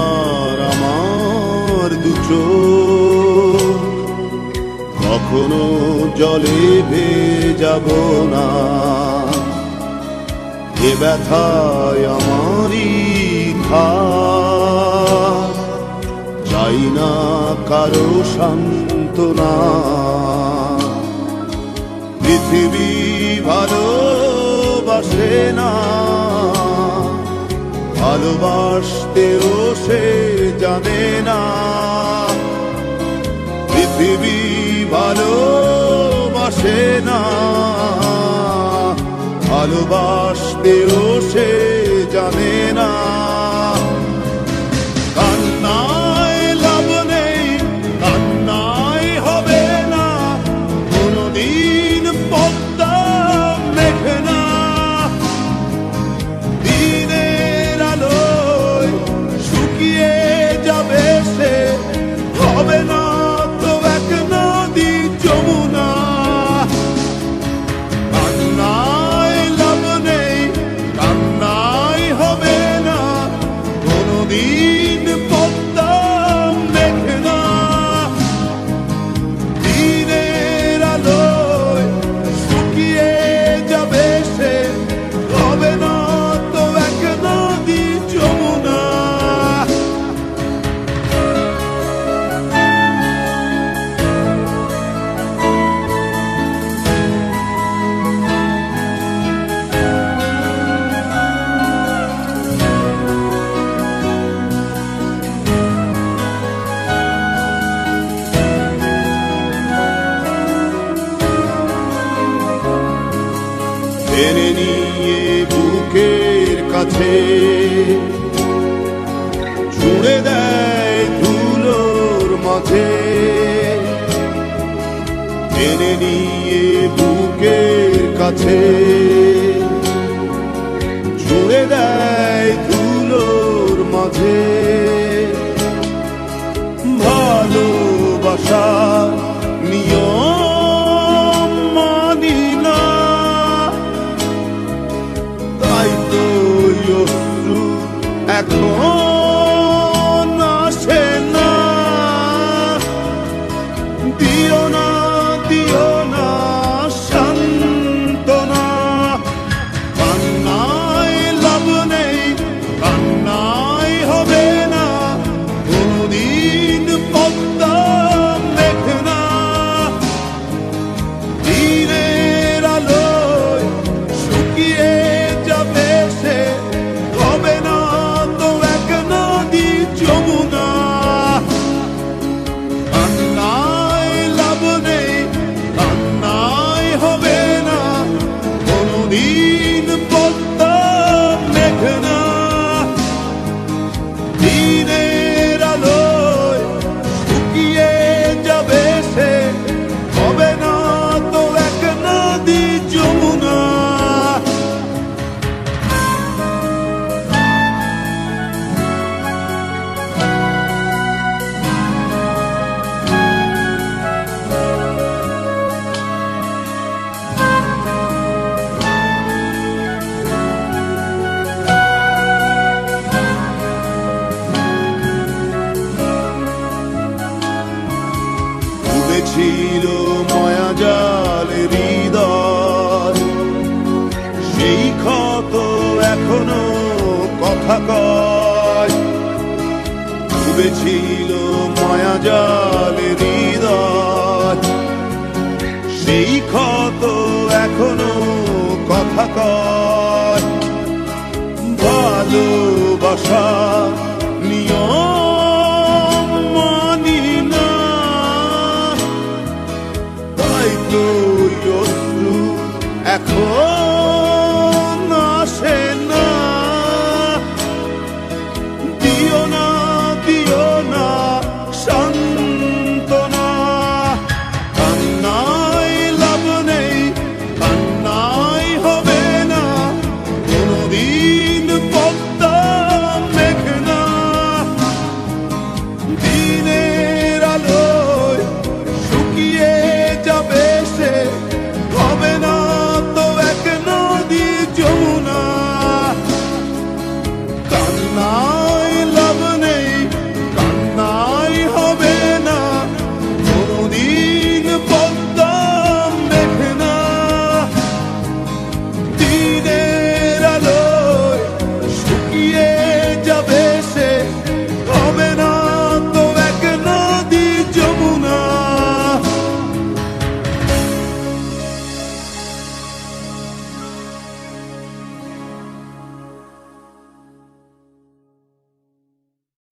আর আমার দুচোখ কখনো জলে ভেজাব না। এ ব্যথায় আমারই থাক, চাই না কারো সান্ত্বনা। পৃথিবী ভালোবাসে না, ভালোবাসতেও সে জানে না। পৃথিবী ভালোবাসে না, ভালোবাসতেও সে জানে না। কান্নায় লাভ নেই, কান্নায় হবে না কোনদিন পদ্মা মেঘনা। দিনের আলোয় শুকিয়ে যাবে সে, হবে না তো এক নদী যমুনা। কান্নায় লাভ নেই, কান্নায় হবে না কোনদিন পদ্মা মেঘনা। দিনের আলোয় শুকিয়ে যাবে সে, হবে না তো এক নদী যমুনা। টেনে নিয়ে বুকের কাছে ছুঁড়ে দেয় ধুলোর মাঝে। টেনে নিয়ে বুকের কাছে ছুঁড়ে দেয় ধুলোর মাঝে। ভালোবাসা নিয়ম মানি না, তাই তো অশ্রু এখন আসে না। দিও না, দিও না সান্ত্বনা। কান্নায় লাভ নেই, কান্নায় হবে না কোনদিন পদ্মা মেঘনা। দিনের আলোয় শুকিয়ে যাবে সে, হবে না তো এক নদী যমুনা। কান্নায় লাভ নেই, কান্নায় হবে না কোনদিন পদ্মা মেঘনা। দিনের আলোয় শুকিয়ে যাবে সে, হবে না তো এক নদী যমুনা। ছিল মায়াজাল হৃদয়, সেই ক্ষত এখনো কথা কয়। ডুবেছিল মায়াজাল হৃদয়, সেই ক্ষত এখনো কথা কয়। ভালোবাসা নিয়ম মানি না, তাই তো অশ্রু এখন